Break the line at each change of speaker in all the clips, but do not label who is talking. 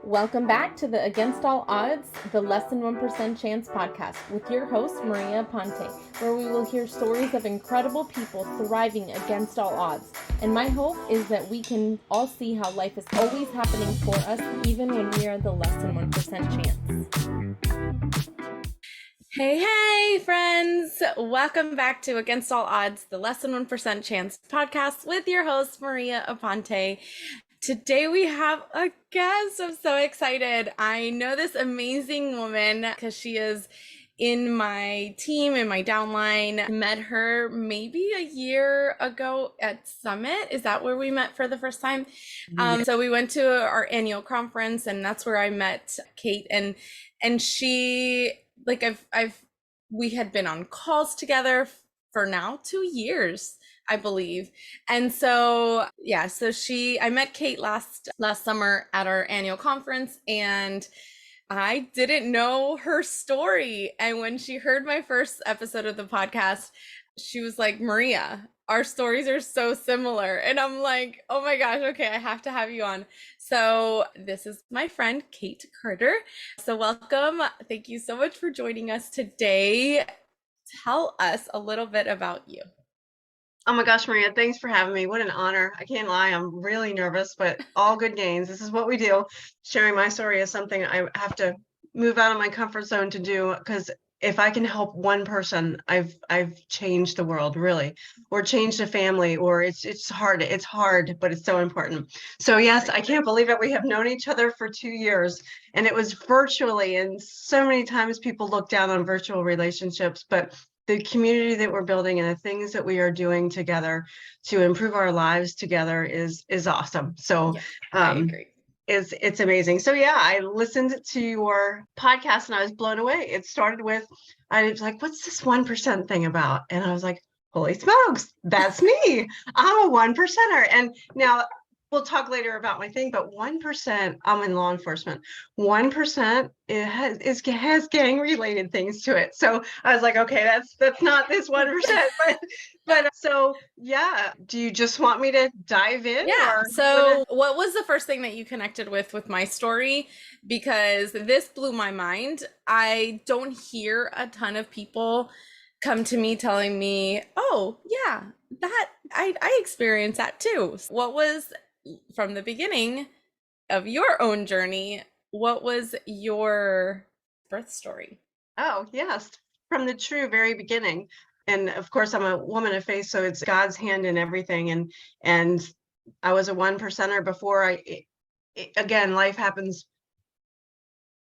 Welcome back to the Against All Odds, the Less Than 1% Chance podcast with your host, Maria Ponte, where we will hear stories of incredible people thriving against all odds. And my hope is that we can all see how life is always happening for us, even when we are the less than 1% chance. Hey, friends! Welcome back to Against All Odds, the Less Than 1% Chance podcast with your host, Maria Aponte. Today we have a guest. I'm so excited. I know this amazing woman because she is in my team, in my downline. Met her maybe a year ago at Summit. Is that where we met for the first time? So we went to our annual conference, and that's where I met Kate. And she, like, we had been on calls together for now 2 years, I believe. And so, yeah, I met Kate last summer at our annual conference, and I didn't know her story. And when she heard my first episode of the podcast, she was like, Maria, our stories are so similar. And I'm like, oh my gosh, okay, I have to have you on. So this is my friend, Kate Carter. So welcome. Thank you so much for joining us today. Tell us a little bit about you.
Oh my gosh, Maria, thanks for having me. What an honor. I can't lie, I'm really nervous, but all good gains. This is what we do. Sharing my story is something I have to move out of my comfort zone to do, because if I can help one person, I've changed the world, really, or changed a family, or it's hard. It's hard, but it's so important. So yes, I can't believe it. We have known each other for 2 years, and it was virtually, and so many times people look down on virtual relationships, but the community that we're building and the things that we are doing together to improve our lives together is awesome. So
yeah, I agree.
It's amazing. So yeah, I listened to your podcast and I was blown away. It started with, I was like, what's this 1% thing about? And I was like, holy smokes, that's me. I'm a 1%er. And now we'll talk later about my thing, but 1%, I'm in law enforcement. 1% has gang related things to it. So I was like, okay, that's not this 1%, but so yeah. Do you just want me to dive in?
Yeah. So what was the first thing that you connected with my story? Because this blew my mind. I don't hear a ton of people come to me telling me, oh yeah, that I experienced that too. What was, from the beginning of your own journey, what was your birth story?
Oh, yes, from the true very beginning. And of course, I'm a woman of faith, so it's God's hand in everything. And I was a 1%er before again, life happens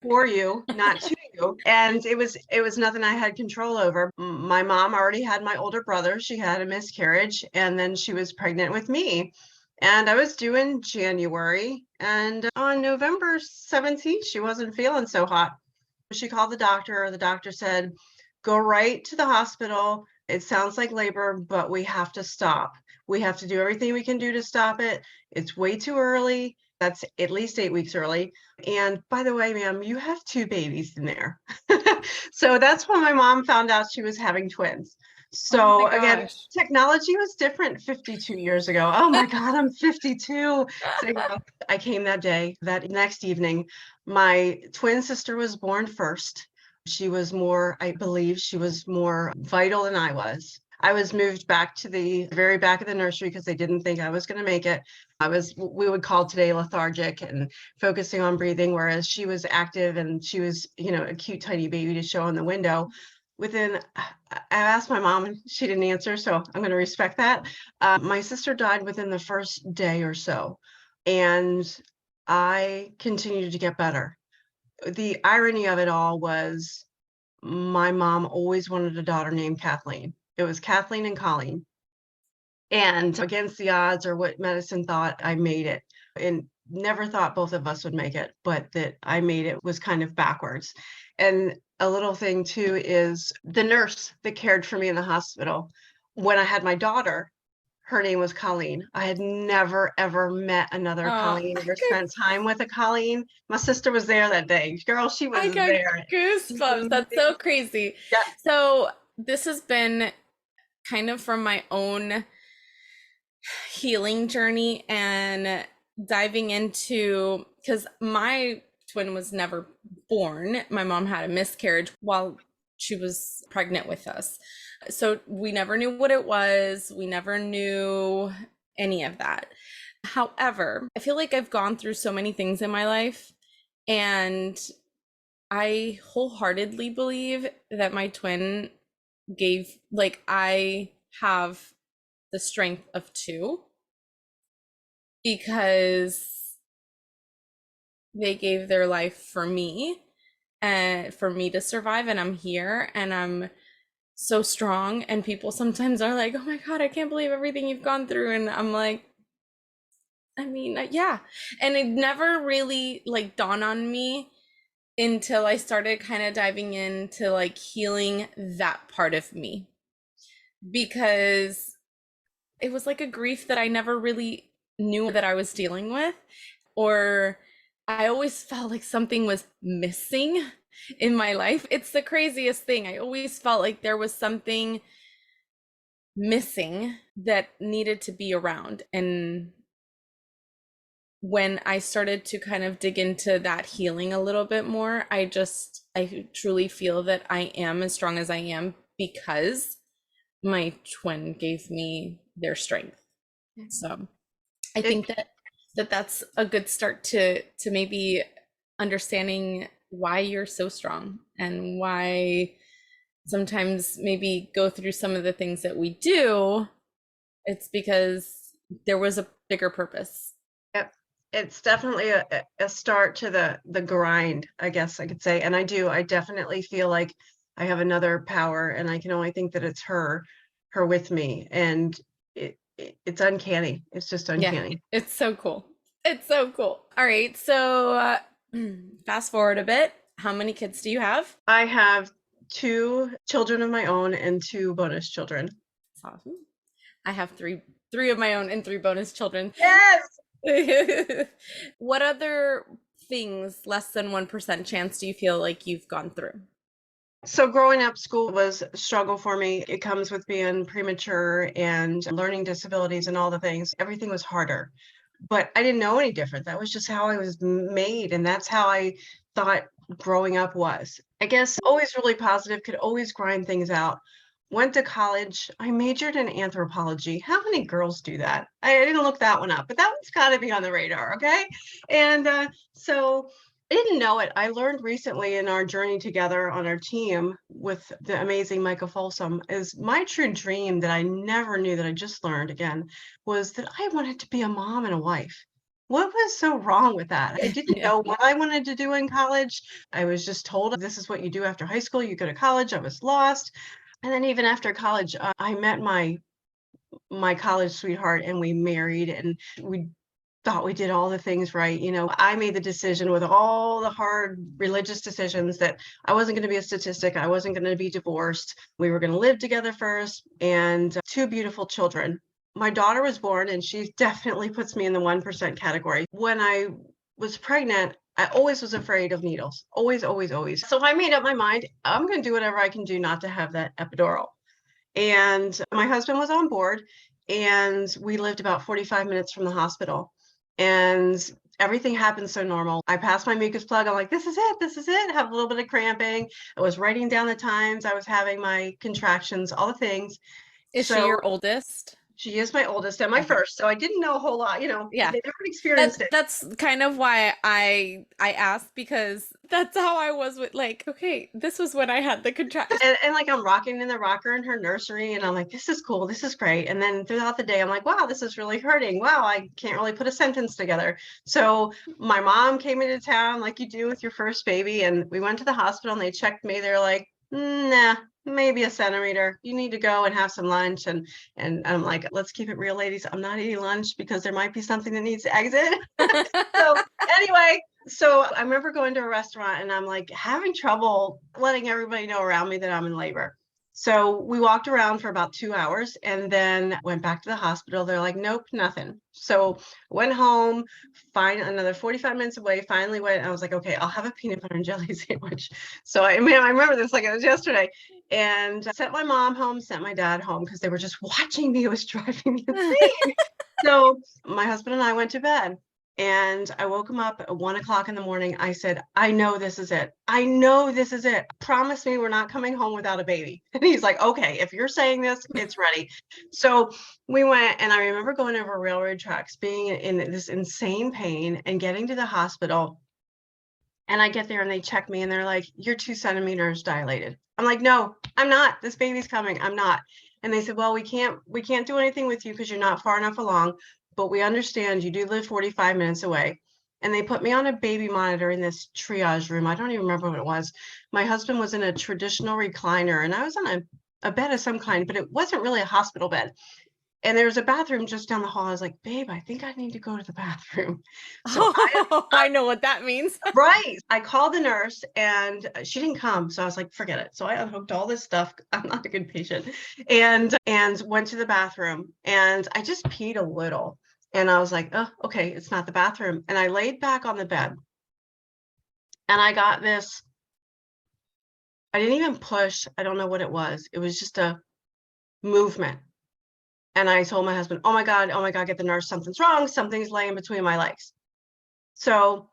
for you, not to you. And it was nothing I had control over. My mom already had my older brother. She had a miscarriage, and then she was pregnant with me. And I was due in January, and on November 17th, she wasn't feeling so hot. She called the doctor. The doctor said, go right to the hospital. It sounds like labor, but we have to stop. We have to do everything we can do to stop it. It's way too early. That's at least 8 weeks early. And by the way, ma'am, you have 2 babies in there. So that's when my mom found out she was having twins. So again, technology was different 52 years ago. Oh my God, I'm 52. So I came that day, that next evening. My twin sister was born first. She was more, I believe she was more vital than I was. I was moved back to the very back of the nursery because they didn't think I was going to make it. We would call today lethargic and focusing on breathing, whereas she was active and she was, a cute, tiny baby to show in the window. I asked my mom and she didn't answer, so I'm going to respect that. My sister died within the first day or so, and I continued to get better. The irony of it all was my mom always wanted a daughter named Kathleen. It was Kathleen and Colleen. And against the odds, or what medicine thought, I made it. And never thought both of us would make it, but that I made it was kind of backwards. And a little thing too is the nurse that cared for me in the hospital when I had my daughter, her name was Colleen. I had never, ever met another Colleen or spent time with a Colleen. My sister was there that day. Girl, she was there.
Goosebumps. That's so crazy.
Yeah.
So this has been kind of from my own healing journey, and diving into, because my twin was never born. My mom had a miscarriage while she was pregnant with us. So we never knew what it was. We never knew any of that. However, I feel like I've gone through so many things in my life, and I wholeheartedly believe that my twin I have the strength of two because they gave their life for me and for me to survive, and I'm here and I'm so strong. And people sometimes are like, "Oh my God, I can't believe everything you've gone through." And I'm like, I mean, yeah. And it never really like dawned on me until I started kind of diving into like healing that part of me, because it was like a grief that I never really knew that I was dealing with, or I always felt like something was missing in my life. It's the craziest thing. I always felt like there was something missing that needed to be around. And when I started to kind of dig into that healing a little bit more, I truly feel that I am as strong as I am because my twin gave me their strength. So I think that's a good start to maybe understanding why you're so strong and why sometimes maybe go through some of the things that we do. It's because there was a bigger purpose.
Yep. It's definitely a start to the grind, I guess I could say. And I definitely feel like I have another power, and I can only think that it's her with me. And it's uncanny. It's just
Yeah,
uncanny.
it's so cool. It's so cool. All right, so fast forward a bit. How many kids do you have?
I have 2 children of my own and 2 bonus children.
That's awesome. I have three of my own and 3 bonus children.
Yes.
What other things, less than 1% chance, do you feel like you've gone through?
So growing up, school was a struggle for me. It comes with being premature and learning disabilities and all the things. Everything was harder, but I didn't know any different. That was just how I was made, and that's how I thought growing up was. I guess always really positive, could always grind things out. Went to college. I majored in anthropology. How many girls do that? I didn't look that one up, but that one's got to be on the radar, okay? And so I didn't know it. I learned recently in our journey together on our team with the amazing Michael Folsom is my true dream that I never knew, that I just learned again, was that I wanted to be a mom and a wife. What was so wrong with that? I didn't
Yeah.
know what I wanted to do in college. I was just told this is what you do after high school. You go to college. I was lost. And then even after college, I met my college sweetheart, and we married, and we thought we did all the things right. You know, I made the decision with all the hard religious decisions that I wasn't going to be a statistic. I wasn't going to be divorced. We were going to live together first, and 2 beautiful children. My daughter was born, and she definitely puts me in the 1% category. When I was pregnant, I always was afraid of needles. Always, always, always. So I made up my mind, I'm going to do whatever I can do not to have that epidural. And my husband was on board, and we lived about 45 minutes from the hospital. And everything happened so normal. I passed my mucus plug. I'm like, this is it. This is it. Have a little bit of cramping. I was writing down the times I was having my contractions, all the things.
Is she your oldest?
She is my oldest and my first, so I didn't know a whole lot,
Yeah.
they never experienced it.
That's kind of why I asked, because that's how I was with, like, okay, this was when I had the contraction.
And like I'm rocking in the rocker in her nursery, and I'm like, this is cool, this is great. And then throughout the day, I'm like, wow, this is really hurting. Wow, I can't really put a sentence together. So my mom came into town like you do with your first baby, and we went to the hospital and they checked me. They're like, nah, maybe a centimeter. You need to go and have some lunch. And I'm like, let's keep it real, ladies. I'm not eating lunch because there might be something that needs to exit. So anyway, so I remember going to a restaurant, and I'm like having trouble letting everybody know around me that I'm in labor. So we walked around for about 2 hours and then went back to the hospital. They're like, nope, nothing. So went home, find another 45 minutes away, finally went. I was like, okay, I'll have a peanut butter and jelly sandwich. So I remember this like it was yesterday, and sent my mom home, sent my dad home because they were just watching me. It was driving me insane. So my husband and I went to bed. And I woke him up at 1 o'clock in the morning. I said, I know this is it. I know this is it. Promise me we're not coming home without a baby. And he's like, okay, if you're saying this, it's ready. So we went, and I remember going over railroad tracks, being in this insane pain and getting to the hospital. And I get there and they check me and they're like, you're 2 centimeters dilated. I'm like, no, I'm not. This baby's coming. I'm not. And they said, well, we can't do anything with you because you're not far enough along, but we understand you do live 45 minutes away. And they put me on a baby monitor in this triage room. I don't even remember what it was. My husband was in a traditional recliner and I was on a bed of some kind, but it wasn't really a hospital bed. And there was a bathroom just down the hall. I was like, babe, I think I need to go to the bathroom. So
Oh, I know what that means.
right. I called the nurse and she didn't come. So I was like, forget it. So I unhooked all this stuff. I'm not a good patient. And went to the bathroom and I just peed a little. And I was like, oh, okay, it's not the bathroom. And I laid back on the bed and I got this. I didn't even push. I don't know what it was. It was just a movement. And I told my husband, oh my God, get the nurse. Something's wrong. Something's laying between my legs. So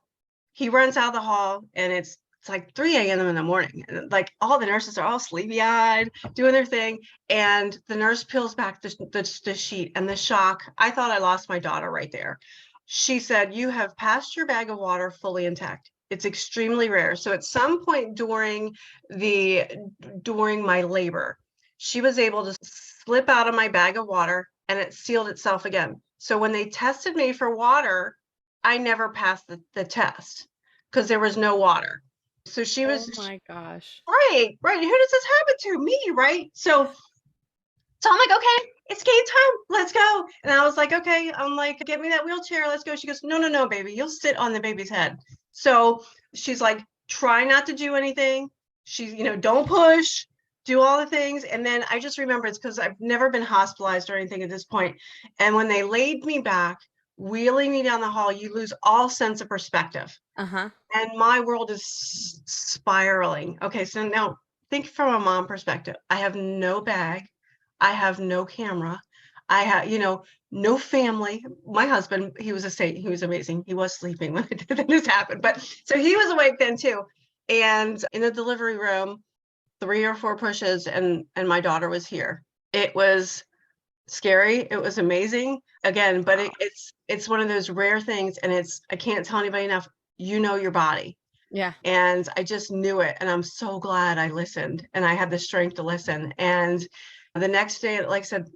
he runs out of the hall and it's like 3 a.m. in the morning. And like all the nurses are all sleepy eyed, doing their thing. And the nurse peels back the sheet and the shock. I thought I lost my daughter right there. She said, you have passed your bag of water fully intact. It's extremely rare. So at some point during my labor, she was able to slip out of my bag of water and it sealed itself again. So when they tested me for water, I never passed the test because there was no water. So she
Oh
was
my gosh.
right. Who does this happen to? Me, right? So I'm like, okay, it's game time. Let's go. And I was like, okay. I'm like, get me that wheelchair. Let's go. She goes, no, no, no, baby. You'll sit on the baby's head. So she's like, try not to do anything. She's, don't push, do all the things. And then I just remember it's because I've never been hospitalized or anything at this point. And when they laid me back, wheeling me down the hall, you lose all sense of perspective.
Uh-huh.
And my world is spiraling. Okay, so now think from a mom perspective. I have no bag. I have no camera. I have, no family. My husband, he was amazing. He was sleeping when this happened, but so he was awake then too. And in the delivery room, 3 or 4 pushes, and my daughter was here. It was scary. It was amazing. Again, but
Wow.
it's one of those rare things, and I can't tell anybody enough. You know your body.
Yeah.
And I just knew it. And I'm so glad I listened and I had the strength to listen. And the next day, like I said,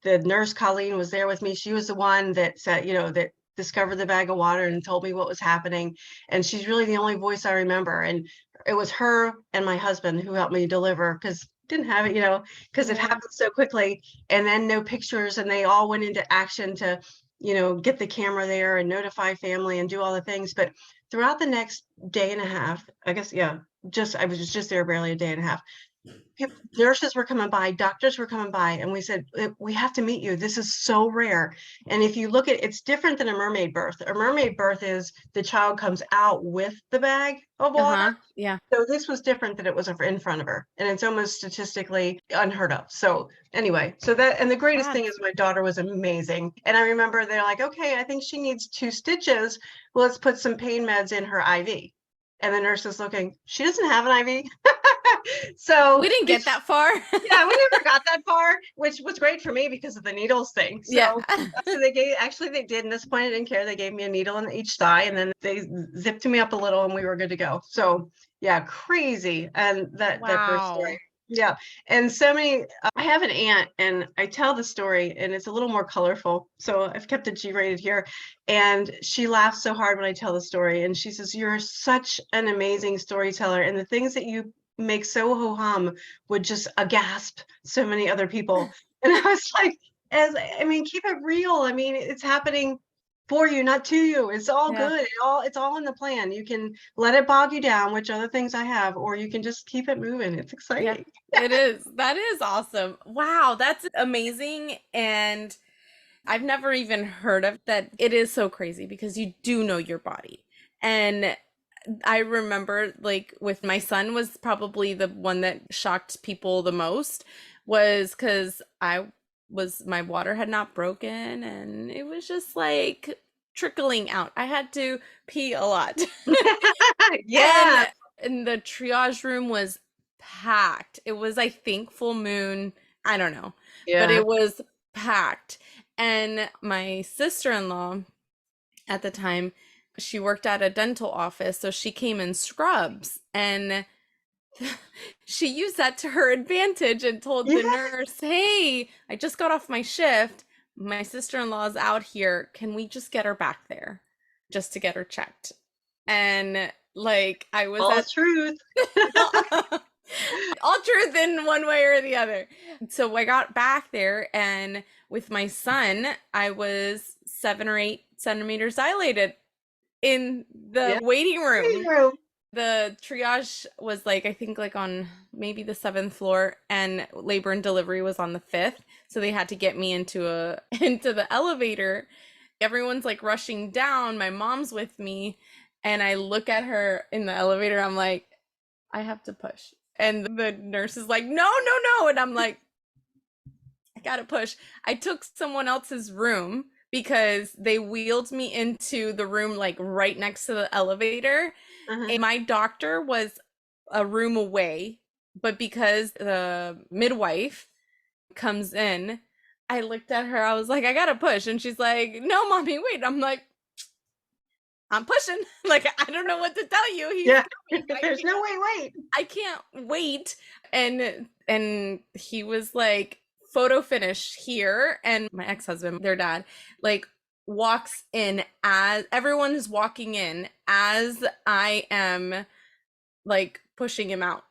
the nurse Colleen was there with me. She was the one that said, that discovered the bag of water and told me what was happening. And she's really the only voice I remember. And it was her and my husband who helped me deliver because didn't have it, because it
Yeah.
happened so quickly. And then no pictures, and they all went into action to, get the camera there and notify family and do all the things. But throughout the next day and a half, I guess, yeah, I was just there barely a day and a half. Nurses were coming by, doctors were coming by, and we said, we have to meet you. This is so rare. And if you look at it's different than a mermaid birth. A mermaid birth is the child comes out with the bag of water.
Uh-huh. Yeah.
So this was different that it was in front of her, and it's almost statistically unheard of. So anyway, and the greatest thing is my daughter was amazing. And I remember they're like, okay, I think she needs 2 stitches. Well, let's put some pain meds in her IV. And the nurse is looking, she doesn't have an IV. So
We didn't get that far.
yeah, we never got that far, which was great for me because of the needles thing.
Yeah.
So they did, and this point I didn't care. They gave me a needle in each thigh and then they zipped me up a little and we were good to go. So yeah, crazy. And that birth story.
Wow.
Yeah. And so many, I have an aunt and I tell the story and it's a little more colorful. So I've kept it G-rated here. And she laughs so hard when I tell the story. And she says, you're such an amazing storyteller. And the things that you make so ho-hum would just aghast so many other people. And I was like, keep it real. I mean, it's happening for you, not to you. It's all
Yeah.
good. It's all in the plan. You can let it bog you down, which other things I have, or you can just keep it moving. It's
Yeah.
exciting.
It is. That is awesome. Wow, that's amazing. And I've never even heard of that. It is so crazy because you do know your body. And I remember like with my son was probably the one that shocked people the most was because my water had not broken and it was just like trickling out. I had to pee a lot.
Yeah.
And the triage room was packed. It was, I think, full moon. I don't know, but
Yeah.
it was packed. And my sister-in-law at the time, she worked at a dental office, so she came in scrubs, and she used that to her advantage and told
Yeah.
the nurse, "Hey, I just got off my shift. My sister-in-law's out here. Can we just get her back there just to get her checked?" And like I was
All
at
truth.
all truth in one way or the other. So I got back there, and with my son, I was 7 or 8 centimeters dilated in the
Yeah.
waiting room.
True.
The triage was like, I think like on maybe the 7th floor, and labor and delivery was on the 5th. So they had to get me into into the elevator. Everyone's like rushing down. My mom's with me, and I look at her in the elevator. I'm like, I have to push. And the nurse is like, no, no, no. And I'm like, I gotta push. I took someone else's room because they wheeled me into the room like right next to the elevator.
Uh-huh.
And my doctor was a room away, but because the midwife comes in, I looked at her. I was like, I gotta push. And she's like, no, mommy, wait. I'm like, I'm pushing. Like, I don't know what to tell you. He's
Yeah.
coming.
There's no way, wait.
I can't wait. And he was like, photo finish here. And my ex-husband, their dad, like walks in as everyone is walking in as I am like pushing him out.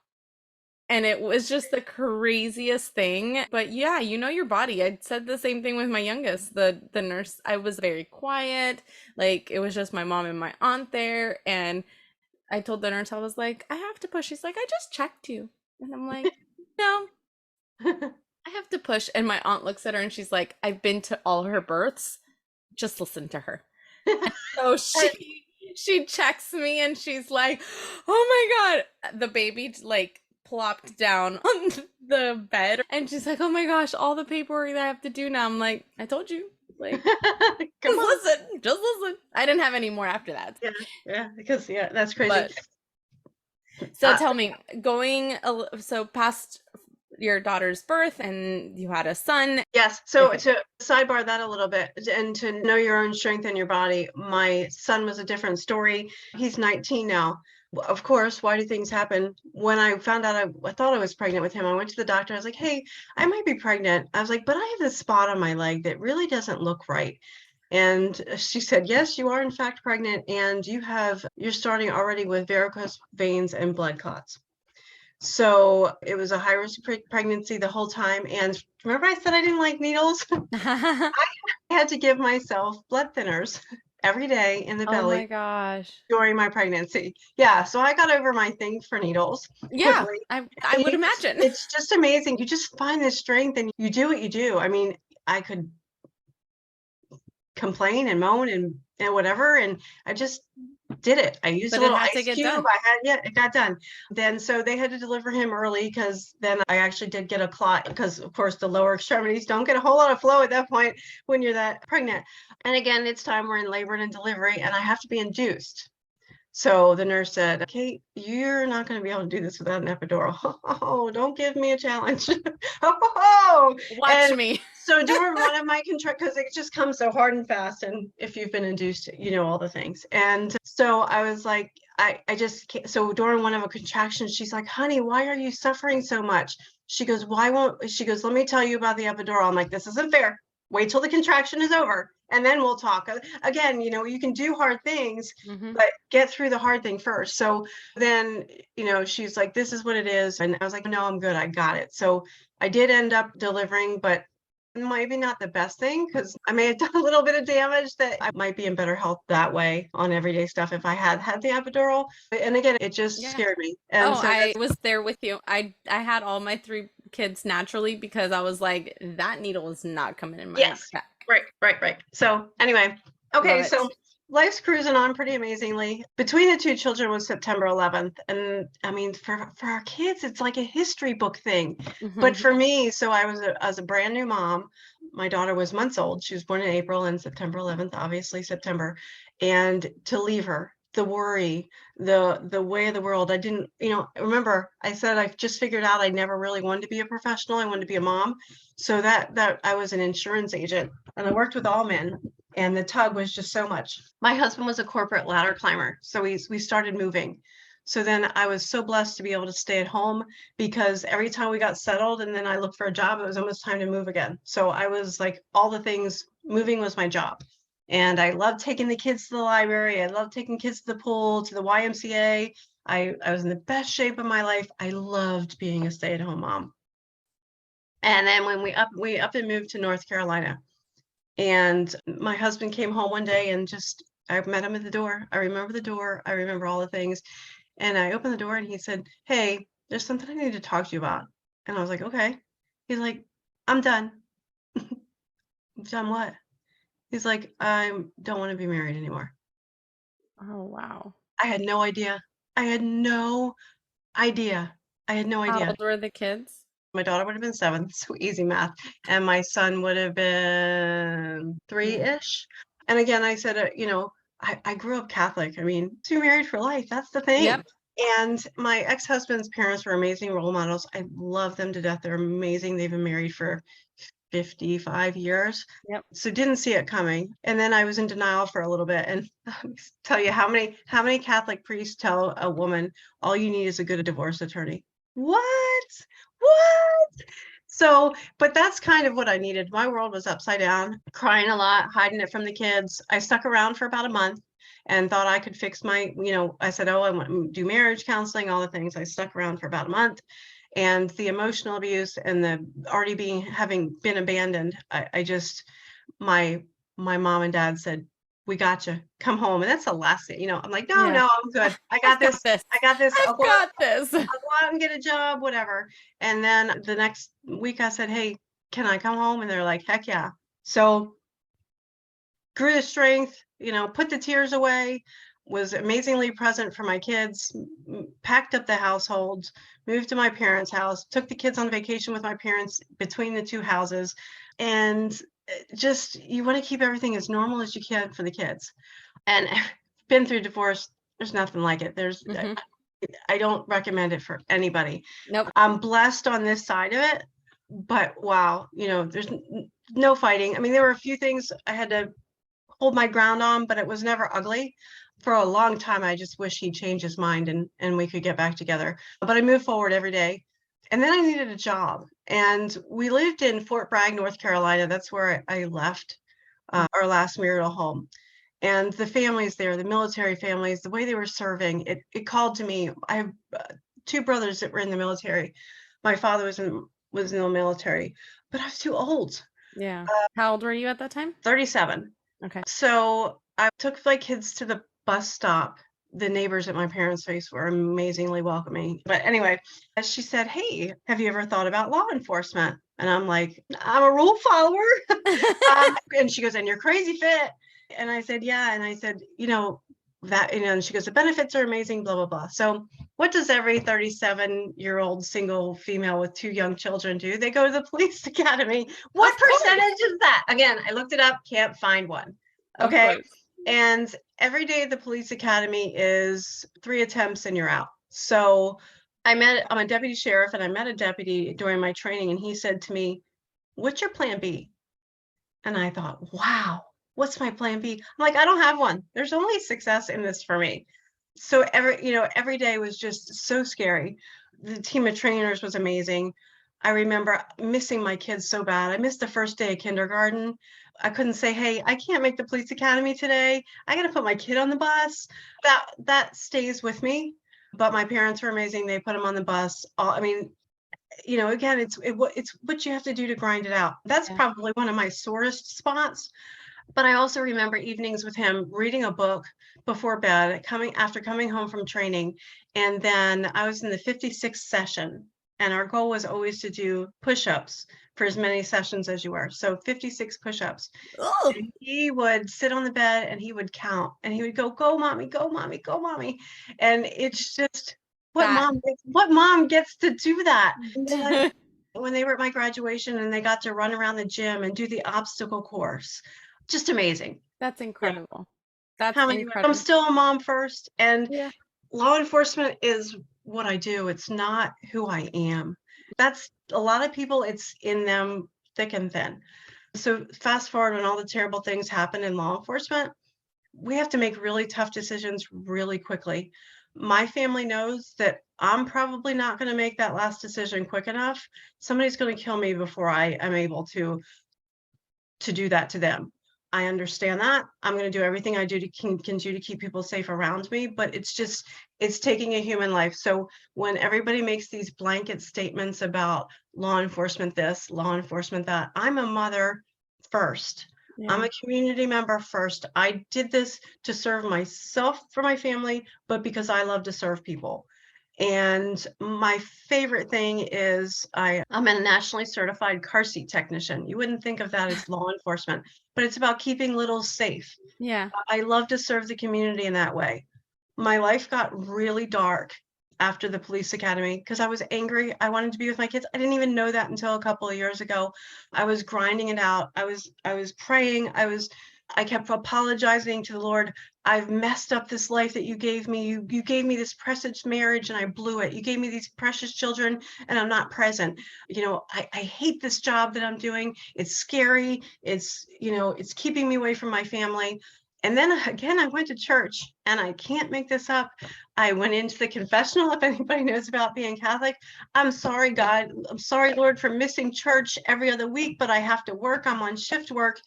And it was just the craziest thing. But yeah, you know your body. I said the same thing with my youngest. The nurse, I was very quiet. Like it was just my mom and my aunt there. And I told the nurse, I was like, I have to push. She's like, I just checked you. And I'm like, no, I have to push. And my aunt looks at her and she's like, I've been to all her births. Just listen to her. So she checks me and she's like, oh my God. The baby like plopped down on the bed and she's like, oh my gosh, all the paperwork that I have to do now. I'm like, I told you. Like, just listen. I didn't have any more after that.
Yeah, because that's crazy.
But so tell me, so past your daughter's birth and you had a son.
Yes. So to sidebar that a little bit and to know your own strength in your body, my son was a different story. He's 19 now. Of course, why do things happen? When I found out I thought I was pregnant with him, I went to the doctor. I was like, hey, I might be pregnant. I was like, but I have this spot on my leg that really doesn't look right. And she said, yes, you are in fact pregnant, and you're starting already with varicose veins and blood clots. So it was a high risk pregnancy the whole time. And remember I said I didn't like needles? I had to give myself blood thinners every day in the belly.
Oh my gosh.
During my pregnancy. Yeah. So I got over my thing for needles.
Yeah,
quickly.
I would imagine.
It's just amazing. You just find this strength and you do what you do. I mean, I could complain and moan and whatever, and I just did it. I used a little ice cube. It got done. Then so they had to deliver him early because then I actually did get a clot because of course the lower extremities don't get a whole lot of flow at that point when you're that pregnant. And again, it's time we're in labor and delivery and I have to be induced. So the nurse said, Kate, you're not going to be able to do this without an epidural. Oh, don't give me a challenge.
Watch me.
So during one of my because it just comes so hard and fast. And if you've been induced, you know all the things. And so I was like, I just can't. So during one of a contraction, she's like, honey, why are you suffering so much? She goes, let me tell you about the epidural. I'm like, this isn't fair. Wait till the contraction is over. And then we'll talk. Again, you can do hard things, but get through the hard thing first. So then, she's like, this is what it is. And I was like, no, I'm good. I got it. So I did end up delivering, but maybe not the best thing because I may have done a little bit of damage that I might be in better health that way on everyday stuff if I had the epidural. And again, it just scared me. And so
I was there with you. I had all my 3 kids naturally because I was like, that needle is not coming in my back.
Right. So anyway, okay, so life's cruising on pretty amazingly. Between the 2 children was September 11th. And I mean, for our kids, it's like a history book thing. But for me, so I was a brand new mom. my daughter was months old. She was born in April, and September 11th, obviously September. And to leave her, the worry, the way of the world. I didn't, remember I said I just figured out I never really wanted to be a professional. I wanted to be a mom. So that I was an insurance agent, and I worked with all men, and the tug was just so much. My husband was a corporate ladder climber, so we started moving. So then I was so blessed to be able to stay at home, because every time we got settled and then I looked for a job, it was almost time to move again. So I was like, all the things, moving was my job. And I loved taking the kids to the library. I loved taking kids to the pool, to the YMCA. I was in the best shape of my life. I loved being a stay-at-home mom. And then when we up and moved to North Carolina, and my husband came home one day, and I met him at the door. I remember the door. I remember all the things. And I opened the door, and he said, "Hey, there's something I need to talk to you about." And I was like, "Okay." He's like, "I'm done." "Done what?" He's like, "I don't want to be married anymore."
Oh, wow.
I had no idea. I had no idea.
How old were the kids?
My daughter would have been 7, so easy math. And my son would have been 3-ish. And again, I said, I grew up Catholic. I mean, to be married for life, that's the thing.
Yep.
And my ex-husband's parents were amazing role models. I love them to death. They're amazing. They've been married for 55 years.
Yep.
So didn't see it coming. And then I was in denial for a little bit. And let me tell you, how many Catholic priests tell a woman, all you need is a good divorce attorney? What? So, but that's kind of what I needed. My world was upside down, crying a lot, hiding it from the kids. I stuck around for about a month and thought I could fix my, I said, oh, I want to do marriage counseling, all the things. I stuck around for about a month. And the emotional abuse and the already having been abandoned, my mom and dad said, "We got you. Come home." And that's the last thing, I'm like, no, I'm good. I got this. I got this.
I've got this.
I'll go out and get a job, whatever. And then the next week I said, "Hey, can I come home?" And they're like, "Heck yeah." So grew the strength, put the tears away, was amazingly present for my kids, packed up the household, moved to my parents' house, took the kids on vacation with my parents between the two houses. And just, you want to keep everything as normal as you can for the kids. And been through divorce. There's nothing like it. I don't recommend it for anybody.
Nope.
I'm blessed on this side of it, but wow, there's no fighting. I mean, there were a few things I had to hold my ground on, but it was never ugly. For a long time, I just wish he'd change his mind and we could get back together. But I moved forward every day. And then I needed a job. And we lived in Fort Bragg, North Carolina. That's where I left our last marital home. And the families there, the military families, the way they were serving, it called to me. I have 2 brothers that were in the military. My father was in the military, but I was too old.
Yeah. How old were you at that time?
37.
Okay.
So I took my kids to the bus stop. The neighbors at my parents' place were amazingly welcoming. But anyway, she said, "Hey, have you ever thought about law enforcement?" And I'm like, "I'm a rule follower." And she goes, "And you're crazy fit." And I said, "Yeah." And I said, and she goes, "The benefits are amazing, blah, blah, blah." So what does every 37-year-old single female with 2 young children do? They go to the police academy. What percentage is that? Again, I looked it up, can't find one. Okay. And every day at the police academy is 3 attempts and you're out. So I'm a deputy sheriff, and I met a deputy during my training, and he said to me, "What's your plan B?" And I thought, wow, what's my plan B? I'm like, I don't have one. There's only success in this for me. So every day was just so scary. The team of trainers was amazing. I remember missing my kids so bad. I missed the first day of kindergarten. I couldn't say, "Hey, I can't make the police academy today. I got to put my kid on the bus." That stays with me. But my parents were amazing. They put him on the bus. Again, it's what you have to do to grind it out. That's probably one of my sorest spots. But I also remember evenings with him reading a book before bed, after coming home from training. And then I was in the 56th session, and our goal was always to do push-ups for as many sessions as you were. So 56 push-ups. And he would sit on the bed and he would count, and he would go, "Go, mommy, go, mommy, go, mommy." And it's just, what mom gets to do that? when they were at my graduation and they got to run around the gym and do the obstacle course. Just amazing.
That's
Yeah.
incredible. That's
How many? I'm
incredible.
still a mom first, and
Yeah.
law enforcement is what I do. It's not who I am. That's a lot of people, it's in them thick and thin. So fast forward when all the terrible things happen in law enforcement, we have to make really tough decisions really quickly. My family knows that I'm probably not going to make that last decision quick enough. Somebody's going to kill me before I am able to do that to them. I understand that. I'm going to do everything I do to can do to keep people safe around me, but it's taking a human life. So when everybody makes these blanket statements about law enforcement this, law enforcement that, I'm a mother first. I'm
Yeah.
a community member first. I did this to serve myself for my family, but because I love to serve people. And my favorite thing is I'm a nationally certified car seat technician. You wouldn't think of that as law enforcement, but it's about keeping littles safe.
Yeah.
I love to serve the community in that way. My life got really dark after the police academy because I was angry. I wanted to be with my kids. I didn't even know that until a couple of years ago. I was grinding it out. I was praying. I kept apologizing to the Lord. I've messed up this life that you gave me. You gave me this precious marriage and I blew it. You gave me these precious children and I'm not present. I hate this job that I'm doing. It's scary. It's keeping me away from my family. And then again, I went to church and I can't make this up. I went into the confessional. If anybody knows about being Catholic, I'm sorry, God. I'm sorry, Lord, for missing church every other week, but I have to work. I'm on shift work.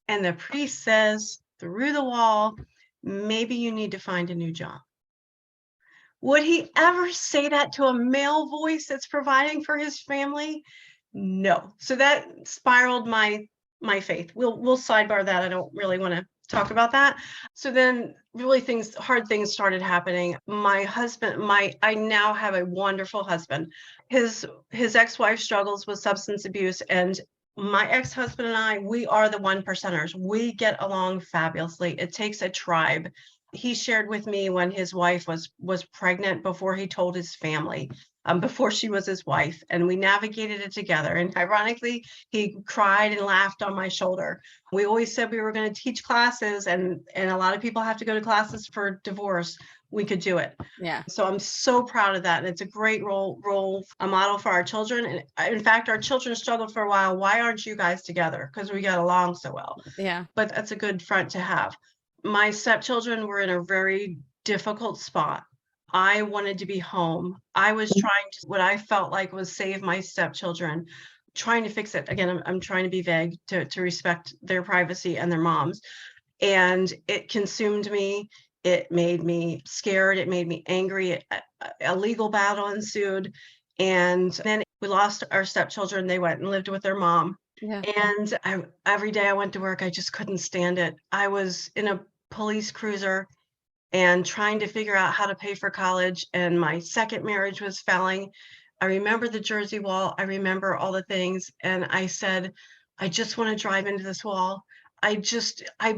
And the priest says through the wall, maybe you need to find a new job. Would he ever say that to a male voice that's providing for his family? No. So that spiraled my faith. We'll sidebar that. I don't really want to talk about that. So then really hard things started happening. My husband, I now have a wonderful husband. His ex-wife struggles with substance abuse, and my ex-husband and I, we are the one percenters. We get along fabulously. It takes a tribe. He shared with me when his wife was pregnant before he told his family, before she was his wife, and we navigated it together. And ironically, he cried and laughed on my shoulder. We always said we were going to teach classes, and a lot of people have to go to classes for divorce. We could do it.
Yeah.
So I'm so proud of that. And it's a great a model for our children. And in fact, our children struggled for a while. Why aren't you guys together? Because we got along so well.
Yeah.
But that's a good front to have. My stepchildren were in a very difficult spot. I wanted to be home. I was trying to, what I felt like was save my stepchildren, trying to fix it. Again, I'm trying to be vague to respect their privacy and their moms. And it consumed me. It made me scared. It made me angry. A legal battle ensued. And then we lost our stepchildren. They went and lived with their mom.
Yeah.
And every day I went to work, I just couldn't stand it. I was in a police cruiser and trying to figure out how to pay for college. And my second marriage was failing. I remember the Jersey wall. I remember all the things. And I said, I just want to drive into this wall. I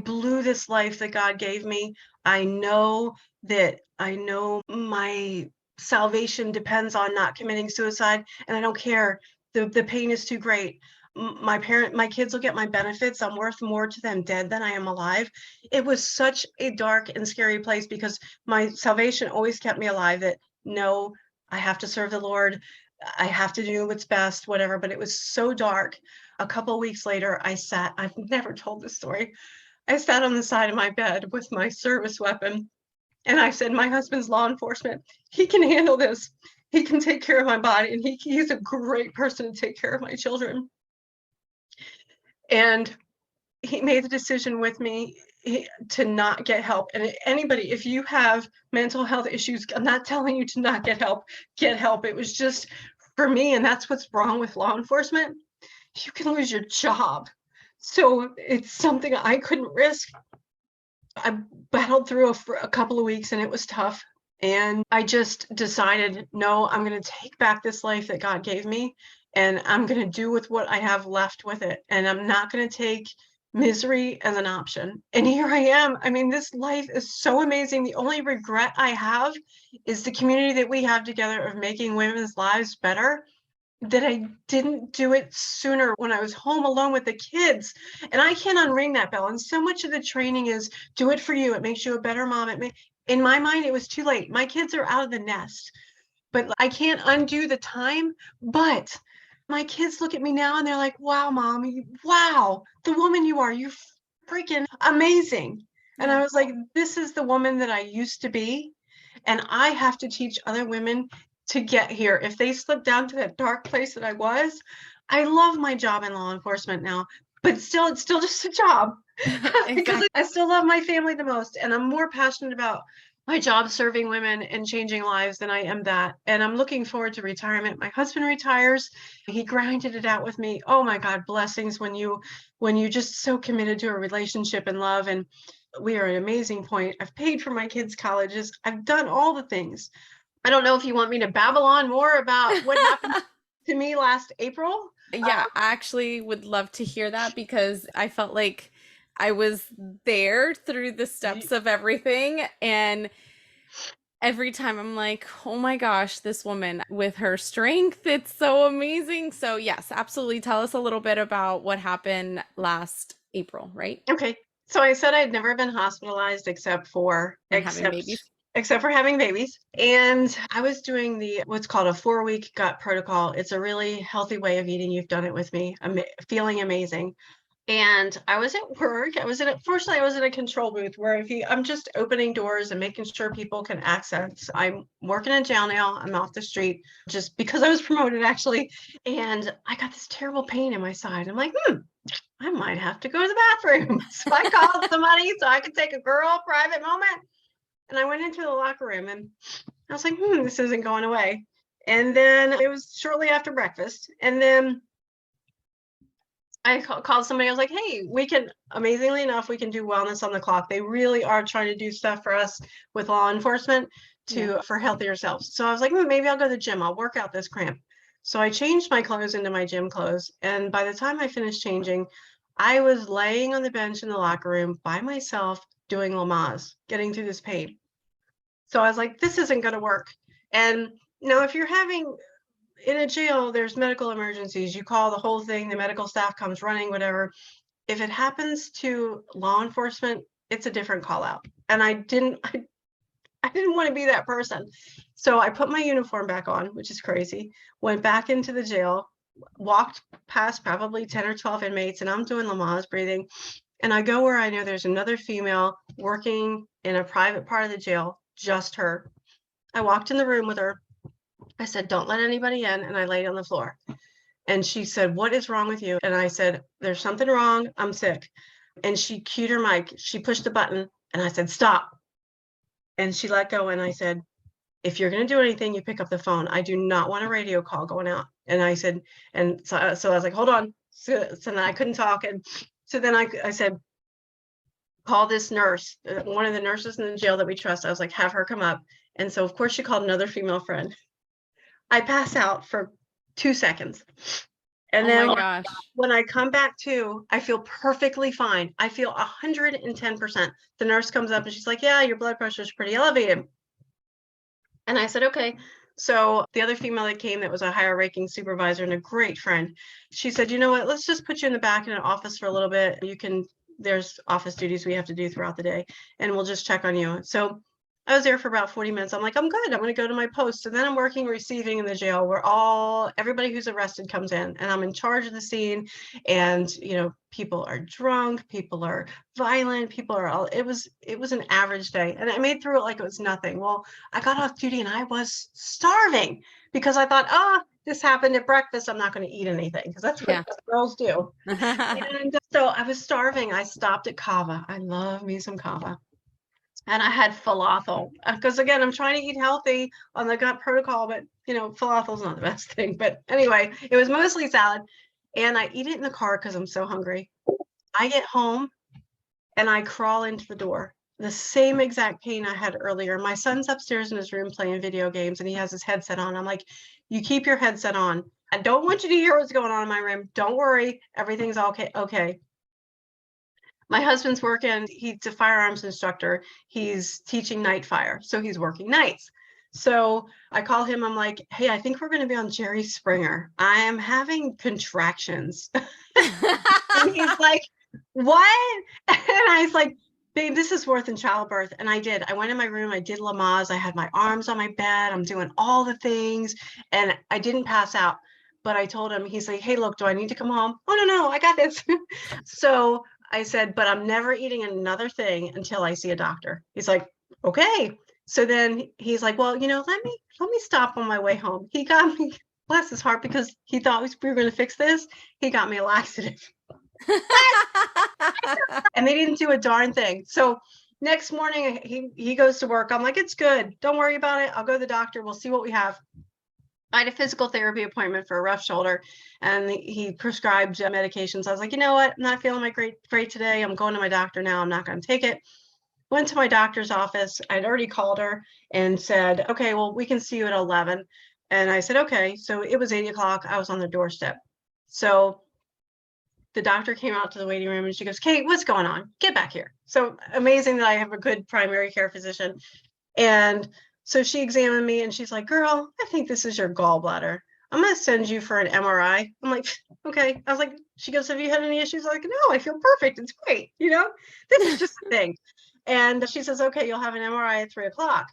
blew this life that God gave me. I know my salvation depends on not committing suicide, and I don't care. The pain is too great. My kids will get my benefits. I'm worth more to them dead than I am alive. It was such a dark and scary place because my salvation always kept me alive, that no, I have to serve the Lord. I have to do what's best, whatever. But it was so dark. A couple of weeks later, I've never told this story. I sat on the side of my bed with my service weapon and I said, my husband's law enforcement. He can handle this. He can take care of my body, and he's a great person to take care of my children. And he made the decision with me to not get help. And anybody, if you have mental health issues, I'm not telling you to not get help. Get help. It was just for me, and that's what's wrong with law enforcement. You can lose your job. So it's something I couldn't risk. I battled through a couple of weeks and it was tough. And I just decided, no, I'm going to take back this life that God gave me and I'm going to do with what I have left with it. And I'm not going to take misery as an option. And here I am. I mean, this life is so amazing. The only regret I have is the community that we have together of making women's lives better. that I didn't do it sooner when I was home alone with the kids. And I can't unring that bell. And so much of the training is do it for you. It makes you a better mom. In my mind, it was too late. My kids are out of the nest, but I can't undo the time. But my kids look at me now and they're like, wow, mom, wow, the woman you are, you're freaking amazing. And I was like, this is the woman that I used to be. And I have to teach other women to get here. If they slip down to that dark place that I was, I love my job in law enforcement now, but still, it's still just a job because
Exactly.
I still love my family the most. And I'm more passionate about my job serving women and changing lives than I am that. And I'm looking forward to retirement. My husband retires. He grinded it out with me. Oh my God, blessings when you just so committed to a relationship and love. And we are at an amazing point. I've paid for my kids' colleges. I've done all the things. I don't know if you want me to babble on more about what happened to me last April.
Yeah, I actually would love to hear that because I felt like I was there through the steps of everything. And every time I'm like, oh my gosh, this woman with her strength, it's so amazing. So, yes, absolutely. Tell us a little bit about what happened last April, right?
Okay. So I said I'd never been hospitalized
And having babies.
except for having babies. And I was doing the what's called a 4-week gut protocol. It's a really healthy way of eating. You've done it with me. I'm feeling amazing. And I was at work. Fortunately, I was in a control booth where I'm just opening doors and making sure people can access. I'm working in jail now. I'm off the street just because I was promoted actually. And I got this terrible pain in my side. I'm like, I might have to go to the bathroom. So I called somebody so I could take a girl private moment. And I went into the locker room and I was like, this isn't going away. And then it was shortly after breakfast. And then I called somebody. I was like, hey, amazingly enough, we can do wellness on the clock. They really are trying to do stuff for us with law enforcement
Yeah.
for healthier selves. So I was like, maybe I'll go to the gym. I'll work out this cramp. So I changed my clothes into my gym clothes. And by the time I finished changing, I was laying on the bench in the locker room by myself doing Lamaze, getting through this pain. So I was like, this isn't going to work. And now if you're having in a jail, there's medical emergencies. You call the whole thing, the medical staff comes running, whatever. If it happens to law enforcement, it's a different call out. And I didn't want to be that person. So I put my uniform back on, which is crazy, went back into the jail, walked past probably 10 or 12 inmates, and I'm doing Lamaze breathing. And I go where I know there's another female working in a private part of the jail, just her. I walked in the room with her. I said, don't let anybody in. And I laid on the floor. And she said, what is wrong with you? And I said, there's something wrong. I'm sick. And she cued her mic. She pushed the button and I said, stop. And she let go. And I said, if you're going to do anything, you pick up the phone. I do not want a radio call going out. And I said, and so I was like, hold on. So then I couldn't talk. And so then I said, call this nurse, one of the nurses in the jail that we trust. I was like, have her come up. And so, of course, she called another female friend. I pass out for 2 seconds. And
Oh
then
my gosh.
when I come back to, I feel perfectly fine. I feel 110%. The nurse comes up and she's like, yeah, your blood pressure is pretty elevated. And I said, okay. So the other female that came that was a higher ranking supervisor and a great friend, she said, you know what, let's just put you in the back in an office for a little bit. There's office duties we have to do throughout the day and we'll just check on you. So I was there for about 40 minutes. I'm like, I'm good. I'm going to go to my post. And then I'm working receiving in the jail where everybody who's arrested comes in and I'm in charge of the scene. And, people are drunk, people are violent, it was an average day. And I made through it like it was nothing. Well, I got off duty and I was starving because I thought, this happened at breakfast. I'm not going to eat anything because that's what girls do. And so I was starving. I stopped at Kava. I love me some Kava. And I had falafel because again, I'm trying to eat healthy on the gut protocol, but falafel's not the best thing. But anyway, it was mostly salad and I eat it in the car because I'm so hungry. I get home and I crawl into the door. The same exact pain I had earlier. My son's upstairs in his room playing video games and he has his headset on. I'm like, you keep your headset on. I don't want you to hear what's going on in my room. Don't worry. Everything's okay. Okay. My husband's working, he's a firearms instructor. He's teaching night fire. So he's working nights. So I call him, I'm like, hey, I think we're going to be on Jerry Springer. I am having contractions. And he's like, what? And I was like, babe, this is worse than childbirth. And I did. I went in my room. I did Lamaze. I had my arms on my bed. I'm doing all the things. And I didn't pass out. But I told him, he's like, hey, look, do I need to come home? Oh, no, I got this. So I said, but I'm never eating another thing until I see a doctor. He's like, okay. So then he's like, well, let me stop on my way home. He got me, bless his heart, because he thought we were going to fix this. He got me a laxative. And they didn't do a darn thing. So next morning he goes to work. I'm like, it's good. Don't worry about it. I'll go to the doctor. We'll see what we have. I had a physical therapy appointment for a rough shoulder, and he prescribed medications. I was like, you know what? I'm not feeling great today. I'm going to my doctor now. I'm not going to take it. Went to my doctor's office. I'd already called her and said, okay, well, we can see you at 11. And I said, okay. So it was 8 o'clock. I was on the doorstep. So the doctor came out to the waiting room and she goes, Kate, what's going on? Get back here. So amazing that I have a good primary care physician. And so she examined me and she's like, girl, I think this is your gallbladder. I'm going to send you for an MRI. I'm like, okay. I was like, she goes, have you had any issues? I'm like, no, I feel perfect. It's great. This is just a thing. And she says, okay, you'll have an MRI at 3 o'clock.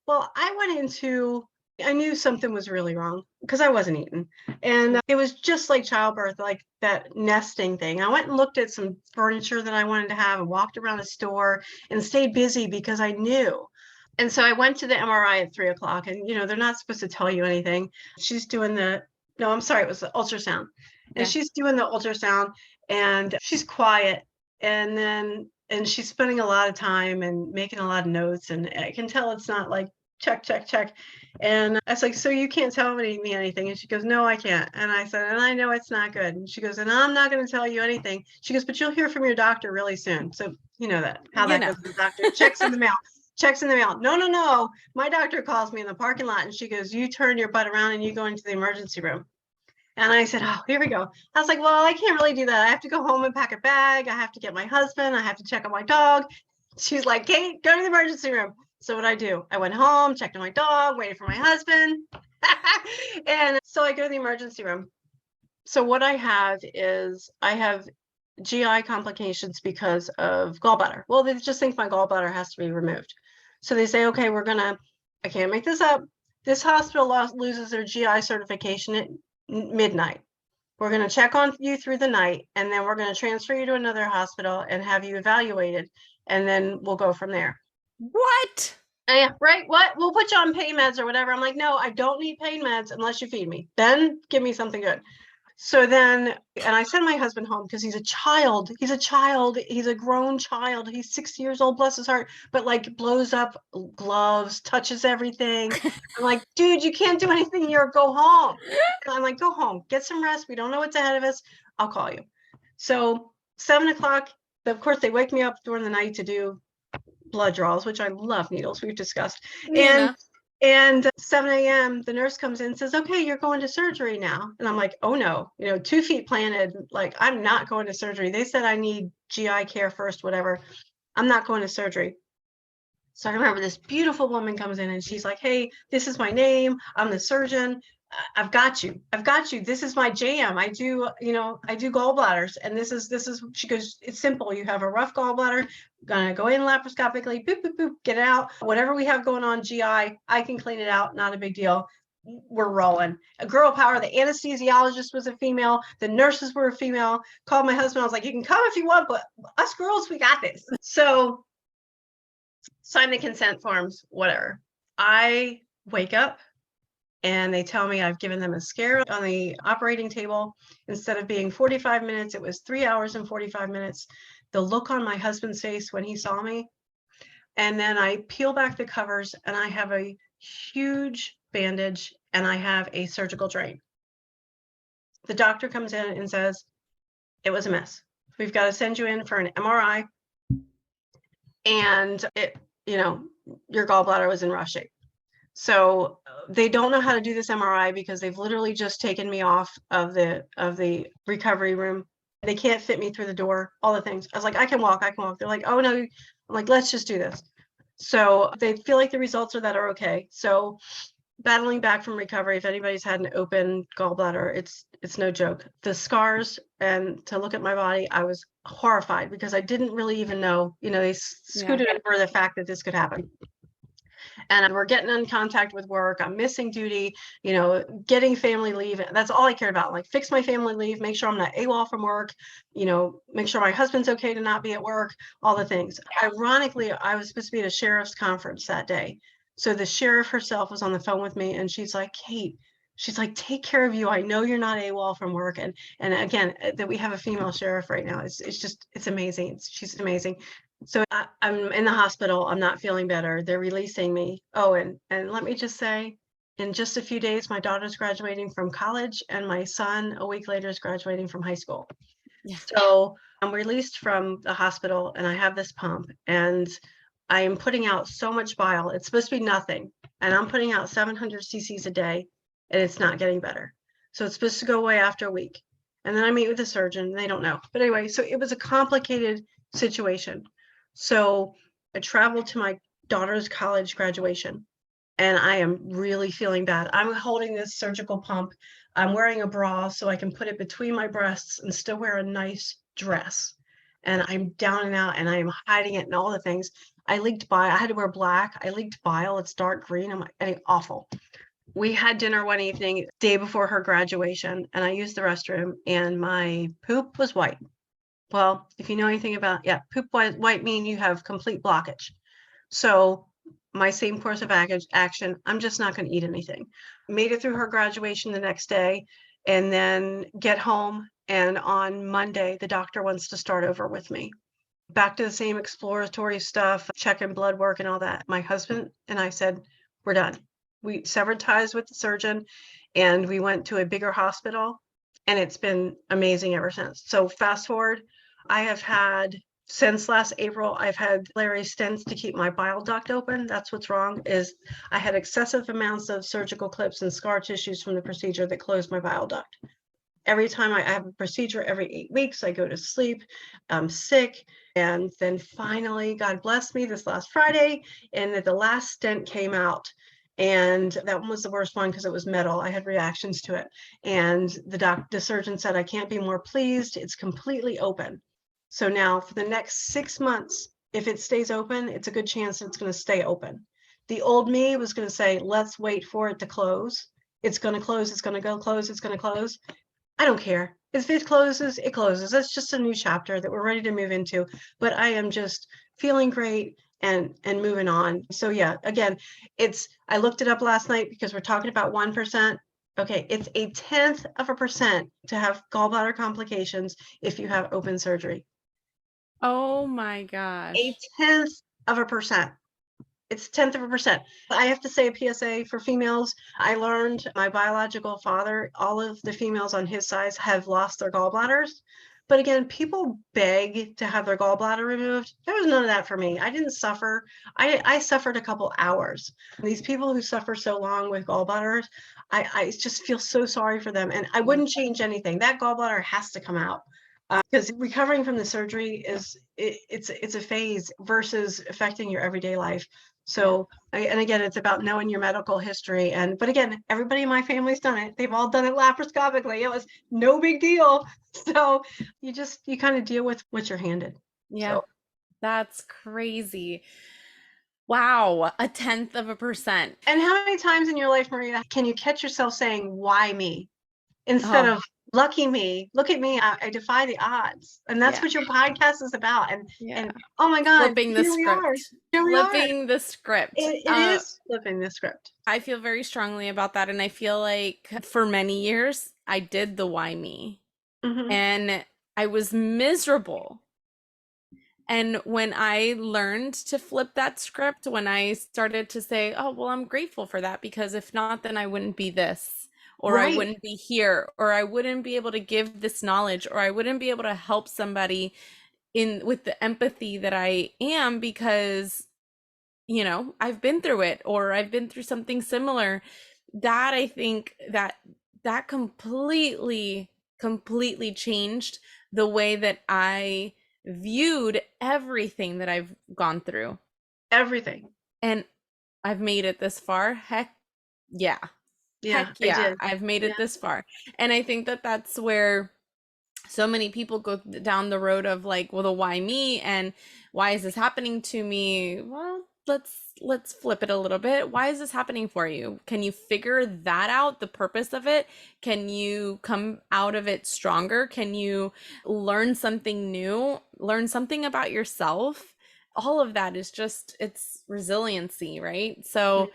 Well, I knew something was really wrong because I wasn't eating. And it was just like childbirth, like that nesting thing. I went and looked at some furniture that I wanted to have and walked around the store and stayed busy because I knew. And so I went to the MRI at 3 o'clock, and they're not supposed to tell you anything. She's doing it was the ultrasound. And she's doing the ultrasound and she's quiet. And she's spending a lot of time and making a lot of notes. And I can tell it's not like check. And I was like, so you can't tell me anything? And she goes, no, I can't. And I said, and I know it's not good. And she goes, and I'm not going to tell you anything. She goes, but you'll hear from your doctor really soon. So you know how that goes to the doctor. Checks in the mail. No. My doctor calls me in the parking lot and she goes, you turn your butt around and you go into the emergency room. And I said, oh, here we go. I was like, well, I can't really do that. I have to go home and pack a bag. I have to get my husband. I have to check on my dog. She's like, Kate, go to the emergency room. So what I do, I went home, checked on my dog, waited for my husband. And so I go to the emergency room. So what I have GI complications because of gallbladder. Well, they just think my gallbladder has to be removed. So they say, okay, I can't make this up. This hospital loses their GI certification at midnight. We're going to check on you through the night, and then we're going to transfer you to another hospital and have you evaluated, and then we'll go from there.
What?
Yeah, right. What? We'll put you on pain meds or whatever. I'm like, no, I don't need pain meds unless you feed me. Then give me something good. So then, and I send my husband home because he's a child. He's a grown child. He's 6 years old, bless his heart, but like blows up gloves, touches everything. I'm like, dude, you can't do anything here. Go home. And I'm like, go home, get some rest. We don't know what's ahead of us. I'll call you. So 7 o'clock, of course, they wake me up during the night to do blood draws, which I love needles. We've discussed. And 7 a.m. the nurse comes in and says, okay, you're going to surgery now. And I'm like, oh no, 2 feet planted. Like, I'm not going to surgery. They said I need GI care first, whatever. I'm not going to surgery. So I remember this beautiful woman comes in and she's like, hey, this is my name. I'm the surgeon. I've got you. This is my jam. I do gallbladders. And this is, she goes, it's simple. You have a rough gallbladder, gonna go in laparoscopically, boop, boop, boop, get it out. Whatever we have going on GI, I can clean it out. Not a big deal. We're rolling. A girl power. The anesthesiologist was a female. The nurses were a female. Called my husband. I was like, you can come if you want, but us girls, we got this. So sign the consent forms, whatever. I wake up and they tell me I've given them a scare on the operating table. Instead of being 45 minutes, it was 3 hours and 45 minutes. The look on my husband's face when he saw me. And then I peel back the covers and I have a huge bandage and I have a surgical drain. The doctor comes in and says, it was a mess. We've got to send you in for an MRI. And your gallbladder was in rough shape. So they don't know how to do this MRI because they've literally just taken me off of the recovery room. They can't fit me through the door, all the things. I was like, I can walk. They're like, oh no. I'm like, let's just do this. So they feel like the results are that are okay. So battling back from recovery, if anybody's had an open gallbladder, it's no joke. The scars, and to look at my body, I was horrified because I didn't really even know, they
Yeah.
scooted over the fact that this could happen. And we're getting in contact with work. I'm missing duty, getting family leave. That's all I cared about. Like, fix my family leave, make sure I'm not AWOL from work, make sure my husband's okay to not be at work, all the things. Ironically, I was supposed to be at a sheriff's conference that day. So the sheriff herself was on the phone with me, and she's like, Kate, she's like, take care of you. I know you're not AWOL from work. And again, that we have a female sheriff right now. It's amazing. She's amazing. So I'm in the hospital. I'm not feeling better. They're releasing me. Oh, and let me just say, in just a few days, my daughter's graduating from college, and my son, a week later, is graduating from high school.
Yeah.
So I'm released from the hospital, and I have this pump, and I am putting out so much bile. It's supposed to be nothing, and I'm putting out 700 cc's a day, and it's not getting better. So it's supposed to go away after a week. And then I meet with the surgeon, and they don't know. But anyway, so it was a complicated situation. So I traveled to my daughter's college graduation, and I am really feeling bad. I'm holding this surgical pump. I'm wearing a bra so I can put it between my breasts and still wear a nice dress. And I'm down and out, and I'm hiding it and all the things. I leaked bile. I had to wear black. I leaked bile. It's dark green. I'm like, awful. We had dinner one evening, day before her graduation, and I used the restroom, and my poop was white. Well, if you know anything about, poop white mean you have complete blockage. So my same course of action, I'm just not going to eat anything. Made it through her graduation the next day, and then get home. And on Monday, the doctor wants to start over with me. Back to the same exploratory stuff, checking blood work and all that. My husband and I said, we're done. We severed ties with the surgeon, and we went to a bigger hospital, and it's been amazing ever since. So fast forward, I have had, since last April, I've had Larry stents to keep my bile duct open. That's what's wrong, is I had excessive amounts of surgical clips and scar tissues from the procedure that closed my bile duct. Every time I have a procedure every 8 weeks, I go to sleep, I'm sick. And then finally, God bless me, this last Friday, and the last stent came out. And that one was the worst one because it was metal. I had reactions to it. And the surgeon said, I can't be more pleased. It's completely open. So now for the next 6 months, if it stays open, it's a good chance it's going to stay open. The old me was going to say, let's wait for it to close. It's going to close. It's going to go close. It's going to close. I don't care. If it closes, it closes. That's just a new chapter that we're ready to move into. But I am just feeling great and moving on. So yeah, again, I looked it up last night because we're talking about 1%. Okay, it's 0.1% to have gallbladder complications if you have open surgery.
Oh my gosh.
0.1%. It's 0.1%. I have to say a PSA for females. I learned my biological father, all of the females on his side have lost their gallbladders. But again, people beg to have their gallbladder removed. There was none of that for me. I didn't suffer. I suffered a couple hours. These people who suffer so long with gallbladders, I just feel so sorry for them. And I wouldn't change anything. That gallbladder has to come out. Because recovering from the surgery it's a phase versus affecting your everyday life. So, and again, it's about knowing your medical history. But again, everybody in my family's done it. They've all done it laparoscopically. It was no big deal. So you kind of deal with what you're handed.
Yeah,
So,
that's crazy. Wow, 0.1%.
and how many times in your life, Maria, can you catch yourself saying, why me? Instead
Oh,
of lucky me, look at me, I defy the odds. And that's
yeah.
what your podcast is about.
Yeah.
And oh my God,
Flipping the
here we are.
script.
Here we are.
Flipping the script.
It is flipping the script.
I feel very strongly about that. And I feel like for many years, I did the why me.
Mm-hmm.
And I was miserable. And when I learned to flip that script, when I started to say, oh, well, I'm grateful for that, because if not, then I wouldn't be this, or I
Right.
wouldn't be here, or I wouldn't be able to give this knowledge, or I wouldn't be able to help somebody with the empathy that I am, because, I've been through it, or I've been through something similar. That, I think that completely, completely changed the way that I viewed everything that I've gone through.
everything.
And I've made it this far. Yeah.
Yeah,
Heck
I
yeah,
did.
I've made
Yeah.
it this far. And I think that that's where so many people go down the road of like, well, the why me, and why is this happening to me? Well, let's flip it a little bit. Why is this happening for you? Can you figure that out, the purpose of it? Can you come out of it stronger? Can you learn something new, learn something about yourself? All of that is just, it's resiliency, right? So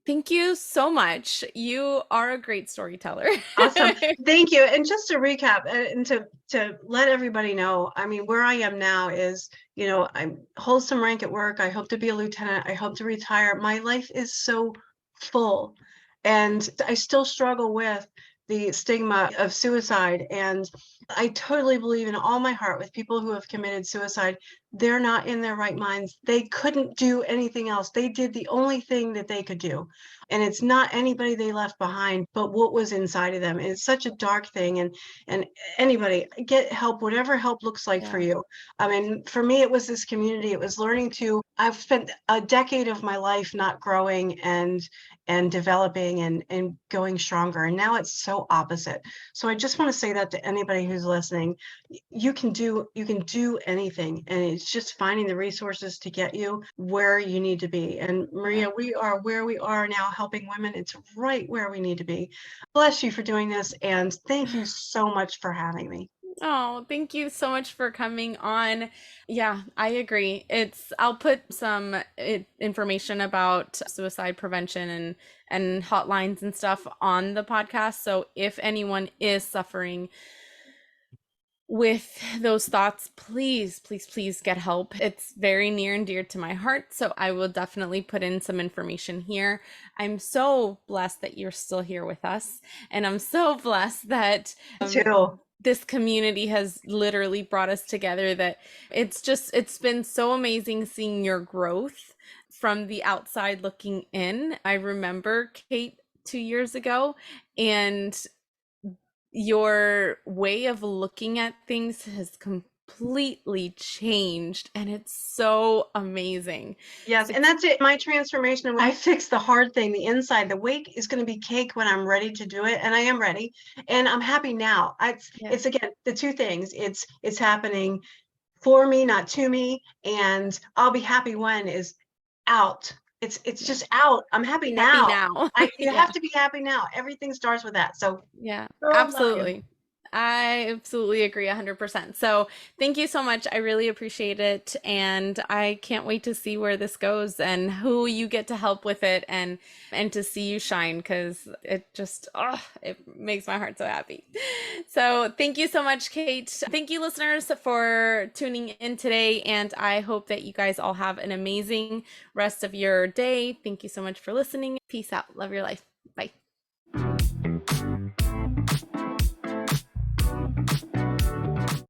thank you so much. You are a great storyteller.
Awesome. Thank you. And just to recap and to let everybody know, I mean, where I am now is, I'm hold some rank at work. I hope to be a lieutenant. I hope to retire. My life is so full. And I still struggle with the stigma of suicide. And I totally believe in all my heart with people who have committed suicide, they're not in their right minds. They couldn't do anything else. They did the only thing that they could do. And it's not anybody they left behind, but what was inside of them. And it's such a dark thing. And anybody get help, whatever help looks like for
Yeah.
you. I mean, for me, it was this community. It was learning to. I've spent a decade of my life not growing and developing and going stronger. And now it's so opposite. So I just want to say that to anybody who's listening. You can do anything, and it's just finding the resources to get you where you need to be. And
Yeah.
Maria, we are where we are now, helping women. It's right where we need to be. Bless you for doing this, and thank you so much for having me.
Oh, thank you so much for coming on. Yeah, I agree. I'll put some information about suicide prevention and hotlines and stuff on the podcast. So if anyone is suffering with those thoughts, please, please, please get help. It's very near and dear to my heart. So I will definitely put in some information here. I'm so blessed that you're still here with us. And I'm so blessed that
Me too.
this community has literally brought us together, that it's been so amazing seeing your growth from the outside looking in. I remember Kate 2 years ago, and your way of looking at things has completely changed, and it's so amazing.
Yes,
So
and that's it. My transformation, I fix the hard thing, the inside. The wake is going to be cake when I'm ready to do it, and I am ready, and I'm happy now. It's
yeah,
it's again the two things. It's happening for me, not to me, and I'll be happy when is out. It's
yeah.
just out. I'm happy
Be happy
now.
now.
You
Yeah.
have to be happy now. Everything starts with that. So
Yeah,
girl, love you.
absolutely. I absolutely agree 100%. So, thank you so much. I really appreciate it. And I can't wait to see where this goes and who you get to help with it, and to see you shine, because it just, oh, it makes my heart so happy. So, thank you so much, Kate. Thank you, listeners, for tuning in today. And I hope that you guys all have an amazing rest of your day. Thank you so much for listening. Peace out. Love your life.